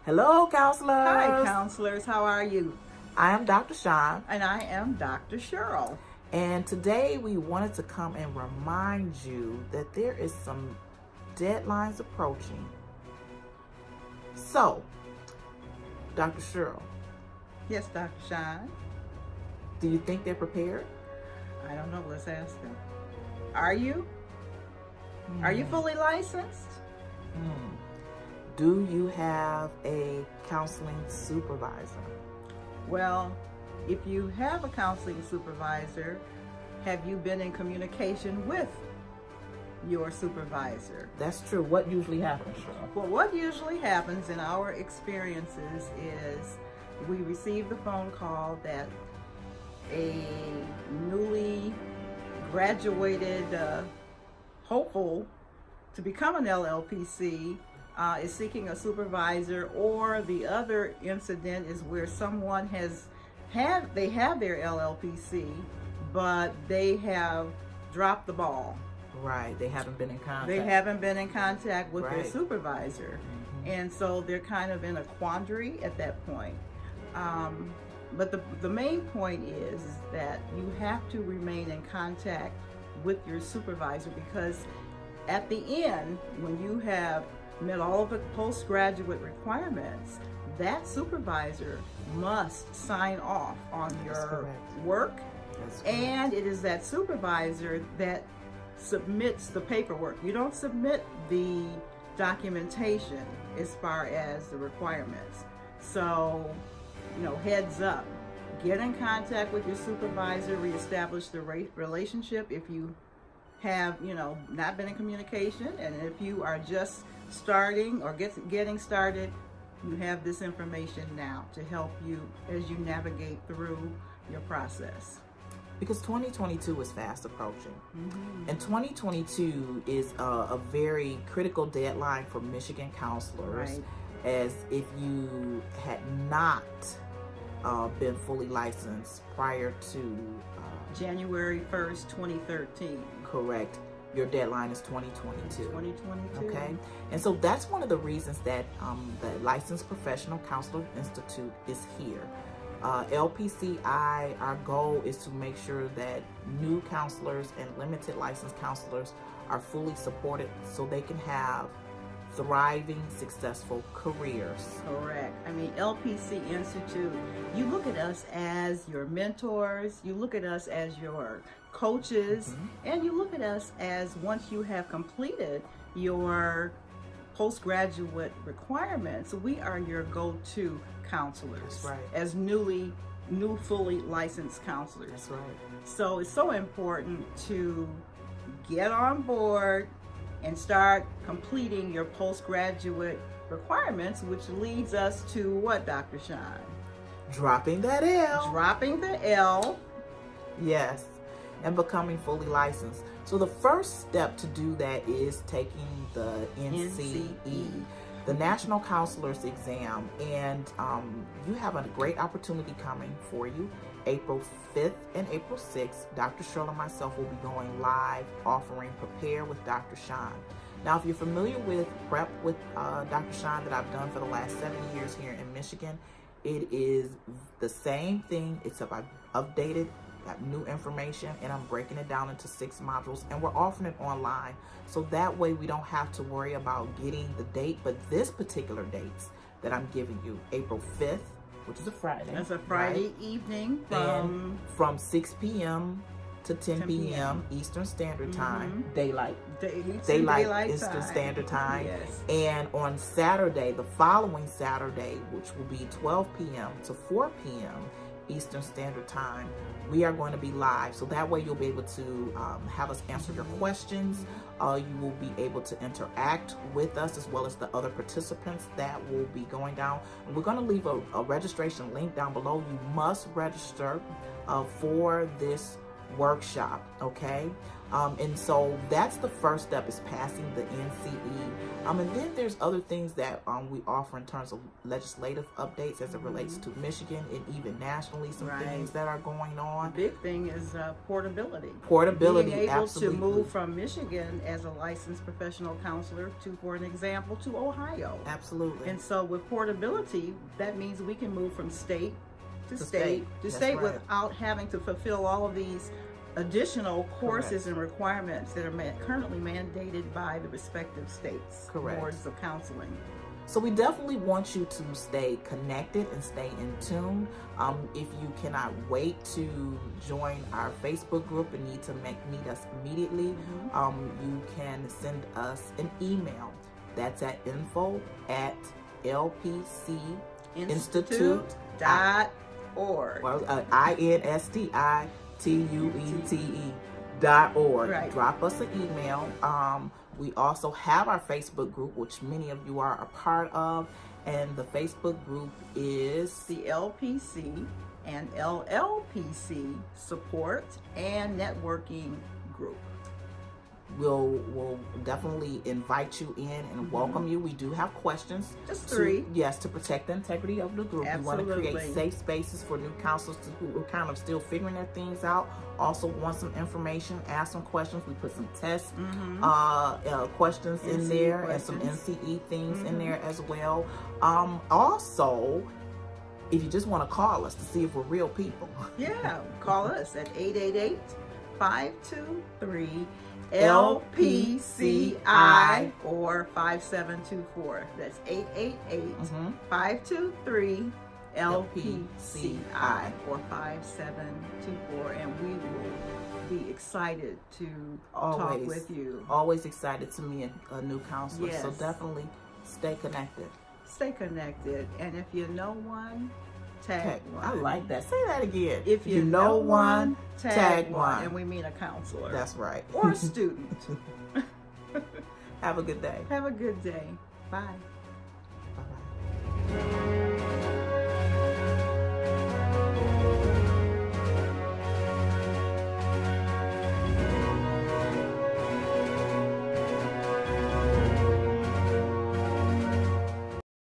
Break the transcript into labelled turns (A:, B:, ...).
A: Hello, counselors.
B: Hi, counselors. How are you?
A: I am Dr. Sean.
B: And I am Dr. Cheryl.
A: And today we wanted to come and remind you that there is some deadlines approaching. So, Dr. Cheryl.
B: Yes, Dr. Sean.
A: Do you think they're prepared?
B: I don't know. Let's ask them. Are you? Are you fully licensed?
A: Do you have a counseling supervisor?
B: Well, if you have a counseling supervisor, have you been in communication with your supervisor?
A: That's true. What usually happens, Cheryl?
B: Well, what usually happens in our experiences is we receive the phone call that a newly graduated hopeful to become an LLPC is seeking a supervisor, or the other incident is where someone they have their LLPC, but they have dropped the ball.
A: Right, they haven't been in contact.
B: They haven't been in contact with their
A: Right.
B: supervisor. And so they're kind of in a quandary at that point. But the main point is that you have to remain in contact with your supervisor, because at the end, when you have met all of the postgraduate requirements, that supervisor must sign off on
A: That's
B: your
A: correct.
B: work.
A: That's correct.
B: And it is that supervisor that submits the paperwork. You don't submit the documentation as far as the requirements. So, heads up. Get in contact with your supervisor, reestablish the relationship if you have, not been in communication. And if you are just starting or getting started, you have this information now to help you as you navigate through your process.
A: Because 2022 is fast approaching. And 2022 is a very critical deadline for Michigan counselors,
B: Right.
A: as if you had not been fully licensed prior to
B: January 1st, 2013.
A: correct, your deadline is 2022.
B: 2022.
A: Okay, and so that's one of the reasons that the Licensed Professional Counselor Institute is here. LPCI, our goal is to make sure that new counselors and limited licensed counselors are fully supported so they can have thriving, successful careers.
B: Correct. LPC Institute, you look at us as your mentors, you look at us as your coaches, and you look at us as, once you have completed your postgraduate requirements, we are your go-to counselors.
A: That's right.
B: As fully licensed counselors.
A: That's right.
B: So it's so important to get on board and start completing your postgraduate requirements, which leads us to what, Dr. Sean?
A: Dropping that L.
B: Dropping the L.
A: Yes, and becoming fully licensed. So the first step to do that is taking the NCE, the National Counselor's Exam, and you have a great opportunity coming for you. April 5th and April 6th, Dr. Cheryl and myself will be going live offering Prepare with Dr. Sean. Now, if you're familiar with Prep with Dr. Sean that I've done for the last 7 years here in Michigan, it is the same thing. It's I've updated, got new information, and I'm breaking it down into 6 modules, and we're offering it online. So that way we don't have to worry about getting the date, but this particular dates that I'm giving you, April 5th, which is a Friday.
B: That's a Friday evening
A: from 6 p.m. to 10 p.m. Eastern Standard Time, daylight Eastern Standard Time.
B: Yes.
A: And on Saturday, the following Saturday, which will be 12 p.m. to 4 p.m. Eastern Standard Time, we are going to be live. So that way you'll be able to have us answer your questions. You will be able to interact with us as well as the other participants that will be going down. And we're going to leave a registration link down below. You must register for this workshop, okay? And so that's the first step, is passing the NCE. And then there's other things that we offer in terms of legislative updates as it relates to Michigan, and even nationally, some things that are going on.
B: The big thing is portability.
A: Portability,
B: being able
A: absolutely.
B: to move from Michigan as a licensed professional counselor to, for an example, to Ohio.
A: Absolutely.
B: And so with portability, that means we can move from state to state
A: right.
B: without having to fulfill all of these additional courses and requirements that are currently mandated by the respective states boards of counseling.
A: So we definitely want you to stay connected and stay in tune. If you cannot wait to join our Facebook group and need to meet us immediately, you can send us an email. That's at info@lpcinstitute.org. INSTITUETE.org.
B: Right.
A: Drop us an email. We also have our Facebook group, which many of you are a part of, and the Facebook group is
B: the LPC and LLPC Support and Networking Group.
A: We'll definitely invite you in and welcome you. We do have questions.
B: Just 3.
A: To protect the integrity of the group.
B: Absolutely.
A: We want to create safe spaces for new counselors who are kind of still figuring their things out. Also want some information, ask some questions. We put some test questions in there and some NCE things in there as well. Also, if you just want to call us to see if we're real people.
B: Yeah, call us at 888-523 LPCI or 5724. That's 888-523 LPCI or 5724, and we will be excited to talk with you.
A: Always excited to meet a new counselor.
B: Yes.
A: So definitely stay connected.
B: Stay connected, and if you know one, tag one.
A: I like that. Say that again.
B: If you know one,
A: tag one.
B: And we mean a counselor.
A: That's right.
B: Or a student.
A: Have a good day.
B: Have a good day. Bye.